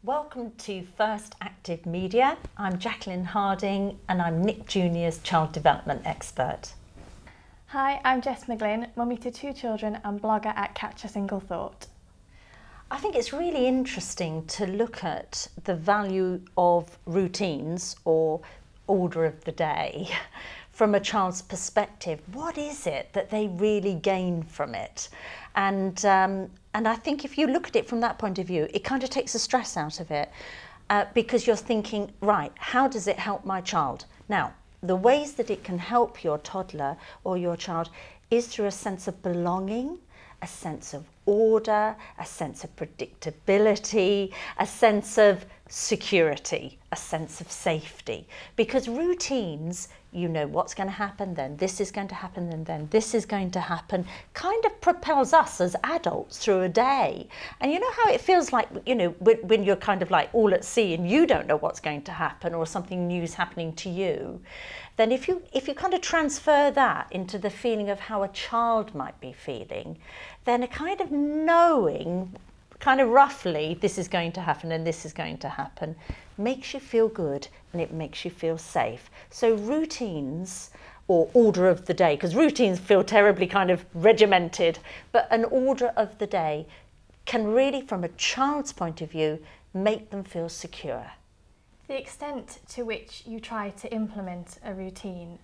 Welcome to First Active Media. I'm Jacqueline Harding and I'm Nick Jr.'s child development expert. Hi, I'm Jess McGlynn, mummy to 2 children and blogger at Catch a Single Thought. I think it's really interesting to look at the value of routines or order of the day from a child's perspective. What is it that they really gain from it? And I think if you look at it from that point of view, it kind of takes the stress out of it because you're thinking, right, how does it help my child? Now, the ways that it can help your toddler or your child is through a sense of belonging, a sense of order, a sense of predictability, a sense of security, a sense of safety. Because routines, you know what's going to happen, then this is going to happen, and then this is going to happen, kind of propels us as adults through a day. And you know how it feels like, you know, when you're kind of like all at sea and you don't know what's going to happen or something new is happening to you, then if you kind of transfer that into the feeling of how a child might be feeling, then a kind of knowing kind of roughly this is going to happen and this is going to happen makes you feel good and it makes you feel safe. So routines or order of the day, because routines feel terribly kind of regimented, but an order of the day can really, from a child's point of view, make them feel secure. The extent to which you try to implement a routine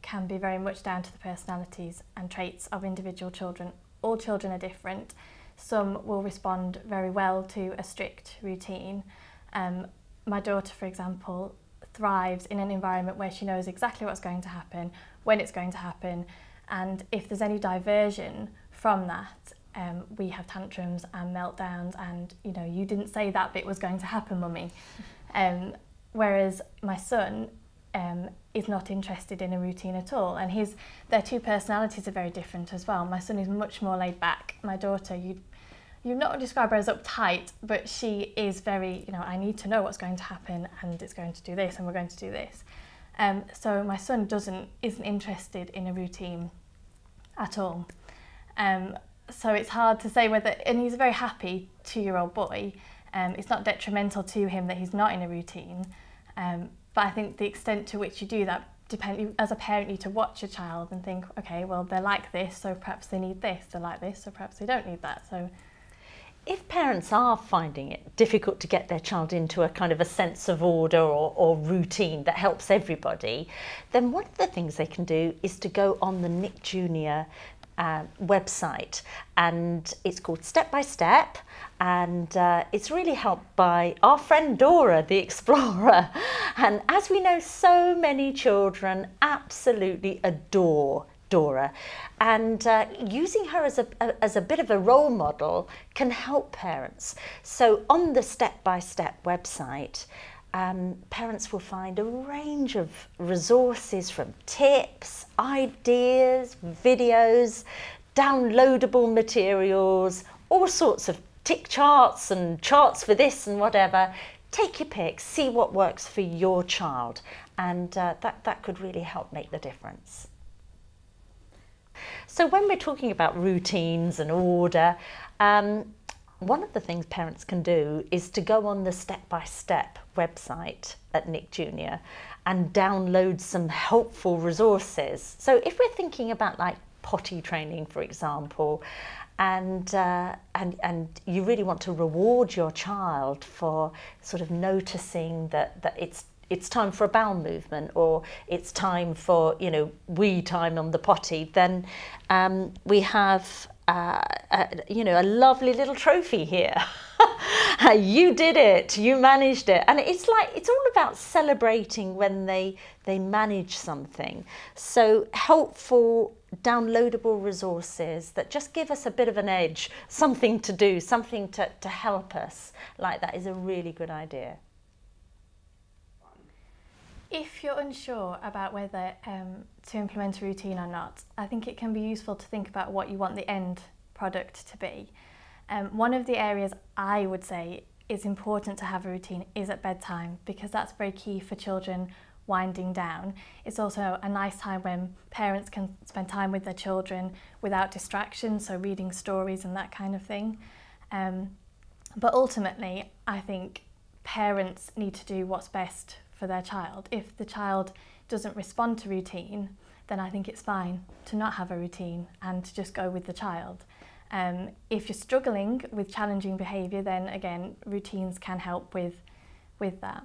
can be very much down to the personalities and traits of individual children. All children are different. Some will respond very well to a strict routine. My daughter, for example, thrives in an environment where she knows exactly what's going to happen, when it's going to happen, and if there's any diversion from that, we have tantrums and meltdowns and, you know, you didn't say that bit was going to happen, mummy. Whereas my son is not interested in a routine at all, and their 2 personalities are very different as well. My son is much more laid back. My daughter, you'd not describe her as uptight, but she is very, you know, I need to know what's going to happen and it's going to do this and we're going to do this. So my son isn't interested in a routine at all. So it's hard to say whether, and he's a very happy 2-year-old boy. It's not detrimental to him that he's not in a routine. But I think the extent to which you do that, as a parent, you need to watch a child and think, okay, well, they're like this, so perhaps they need this. They're like this, so perhaps they don't need that. So, if parents are finding it difficult to get their child into a kind of a sense of order or routine that helps everybody, then one of the things they can do is to go on the Nick Jr. Website, and it's called Step by Step, and it's really helped by our friend Dora the Explorer. And as we know, so many children absolutely adore Dora, and using her as a bit of a role model can help parents. So on the Step by Step website, parents will find a range of resources, from tips, ideas, videos, downloadable materials, all sorts of tick charts and charts for this and whatever. Take your pick, see what works for your child, and that could really help make the difference. So when we're talking about routines and order, one of the things parents can do is to go on the Step by Step website at Nick Jr. and download some helpful resources. So if we're thinking about like potty training, for example, and you really want to reward your child for sort of noticing that it's time for a bowel movement, or it's time for, you know, wee time on the potty, then we have you know, a lovely little trophy here. You did it, you managed it. And it's all about celebrating when they manage something. So helpful downloadable resources that just give us a bit of an edge, something to do, something to help us, like that is a really good idea. if you're unsure about whether to implement a routine or not, I think it can be useful to think about what you want the end product to be. One of the areas I would say is important to have a routine is at bedtime, because that's very key for children winding down. It's also a nice time when parents can spend time with their children without distractions, so reading stories and that kind of thing. But ultimately, I think parents need to do what's best for their child. If the child doesn't respond to routine, then I think it's fine to not have a routine and to just go with the child. If you're struggling with challenging behaviour, then again, routines can help with that.